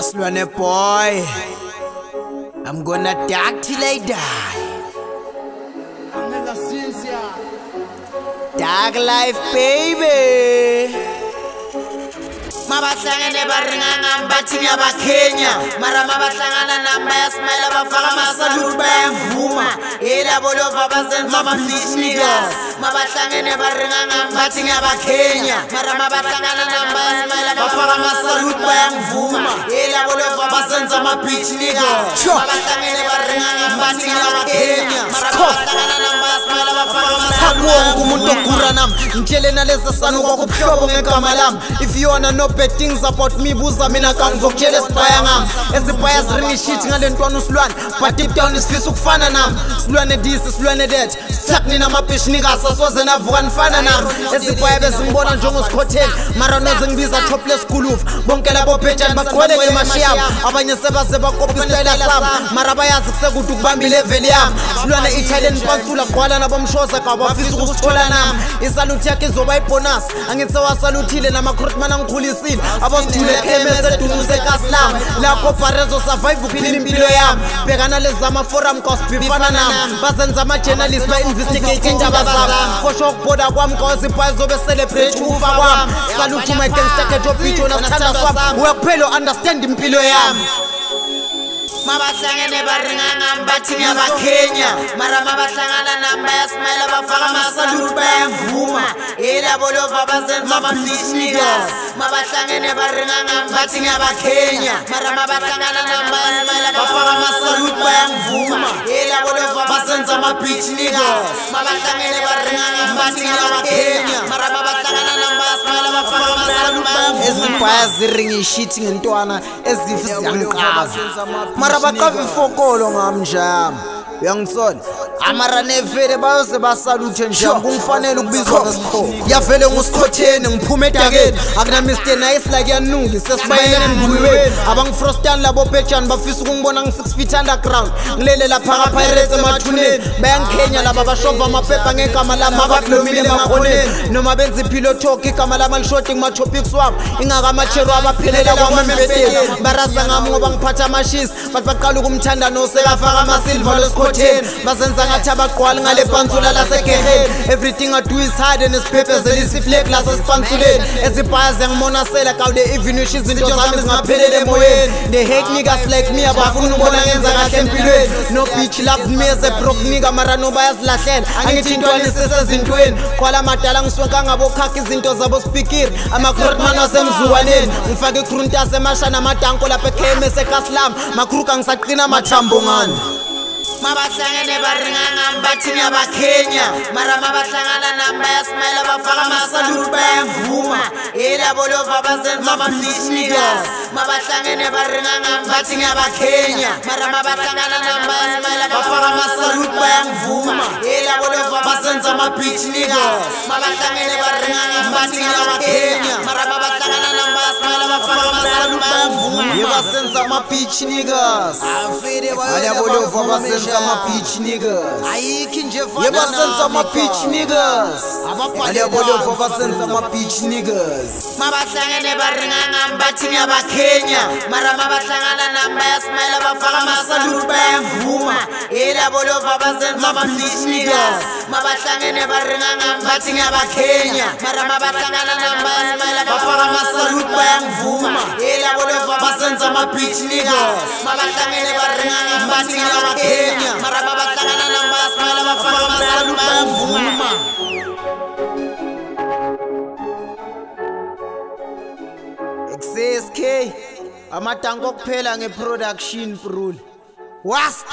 Aslwane boy, I'm gonna die till I die. Dark life, baby. Mabahlangene baringanga mbathini abaKenya mara mabahlangana namba yasmile bafaka amasalute bayamvuma yelabolova bazenza ama-bleach niggas. Mabahlangene baringanga mbathini abaKenya mara mabahlangana namba yasmile bafaka amasalute bayamvuma yelabolova bazenza ama-bleach niggas. Mabahlangene baringanga mbathini abaKenya mara mabahlangana namba yasmile bafaka amasalute umuntu ogura nami ngitshelena leza sanu kwakubuhlobo ngegama lami. If you wanna know bad things about me, buza mina kangizokutshela esibhaya ngami. Ezibhaya ziringa ishit ngale ntwana usilwane, but deep down isifisa ukufana nami. Silwane this, silwane that, sakni namabhishi niggas asoze navuka nifana nami. Ezibhaya bezingibona njengosikhotheli mara noze ngibiza topless gulufu. Bonke labo bhetshani bagcwele emashiyami, abanye sebaze bakopa isitayela sami mara bayazi kusekude ukubamba ilevel yami. Silwane Italian pansula gqwala nabomshoza kabafisa ukusithola nami. Isalute yakhe izoba ibonus, angithi sewasaluthile namakrutman angikhulisile. Abosithule ekhemese edunuse kaSlam lapho Barrezo survive uphila impilo yami. Bhekana lezi ama-forum cost bifana nami, bazenza ama-journalist ba-investigate indaba zami. Fosho ukuboda kwami kawazibhayi zobe celebrate ukufa kwami. Salute my gangster ghetto bitch wena sithanda swami, uyakuphela understand impilo yami. Mabahlangene baringanga mbathini abaKenya mara mabahlangana namba yasmile bafaka amasalute bayamvuma yelabolova bazenza ama-bleach niggas. Mabahlangene baringanga mbathini abaKenya mara mabahlangana namba yasmile bafaka amasalute bayamvuma yelabolova bazenza ama-bleach niggas. Mabahlangene baringanga mbathini abaKenya mara mabahlangana namba yasmile bafaka amasalute bayamvuma. Ezibhaya ziringa ishit ngentwana ezifi ziyangiqaza mara baqava ifokolo ngami njami. Uyangithola amara nevele bayoze basalute njami, kungifanele ukubizwa ngesikhono. Yavele ngusikhotheni ngiphume edakeni, akuna Mr Nice like yanungi sesibayelene embuyiweni. Abangifrostani labo bhetshani bafisa ukungibona ngi-6 feet underground, ngilele lapha ka-Pirates emathuneni. Bayangikhenya laba bashova amaphepha ngegama lami abakulomile emakhoneni, noma benza ipilo talk igama lami alishoti ngima-topics wabo ingakamachero abaphelela kwami embedeni. Barasa ngami ngoba ngiphatha amashisi, bathi baqala ukumthanda nosekafaka amasilva losikhotheni. Bazenza ngathi abagqwali ngale pansula lasegeheni. Everything I do is hard and isiphephezela isiflake lasesiphansuleni. Ezibhaya ziyangimonasela kawule evenush izinto zami zingaphelele emoyeni. They hate niggas like me abafuna ukubona ngenza kahle empilweni. No bitch love me as a broke nigga mara no bayazilahlela. Angithi intwana isesezintweni kwala madala ngisonka ngabokhakha izinto zabo spikiri. Amakrotman wasemzuwaneni ngifake igruntas emasha namadanko lapha eKMS eKaSlam. Makruka ngisaqina mathambo ngani. Mabahlangene baringanga mbathini abaKenya mara mabahlangana namba yasmile bafaka amasalute bayamvuma yelabolova bazenza ama-bleach niggas. Mabahlangene baringanga mbathini abaKenya mara mabahlangana namba yasmile bafaka amasalute bayamvuma yelabolova bazenza ama-bleach niggas. Mabahlangene baringanga mbathini abaKenya mara mabahlangana namba yasmile bafaka amasalute bayamvuma yebasenza ama-bleach niggas. Yelabolova bazenza ama-bleach niggas. Ayikho nje fana yebasenza ama-bleach niggas. Yelabolova bazenza ama-bleach niggas. Mabahlangene baringanga mbathini abaKenya mara mabahlangana namba yasmile bafaka amasalute bayamvuma yelabolova bazenza ama-bleach niggas. Mabahlangene baringanga mbathini abaKenya mara mabahlangana namba yasmile bafaka amasalute bayamvuma yelabolova bazenza ama-bleach niggas. Mabahlangene baringanga mbathini abaKenya mara mabahlangana namba yasmile bafaka amasalute bayamvuma. XSK amatango kuphela ngeproduction brule was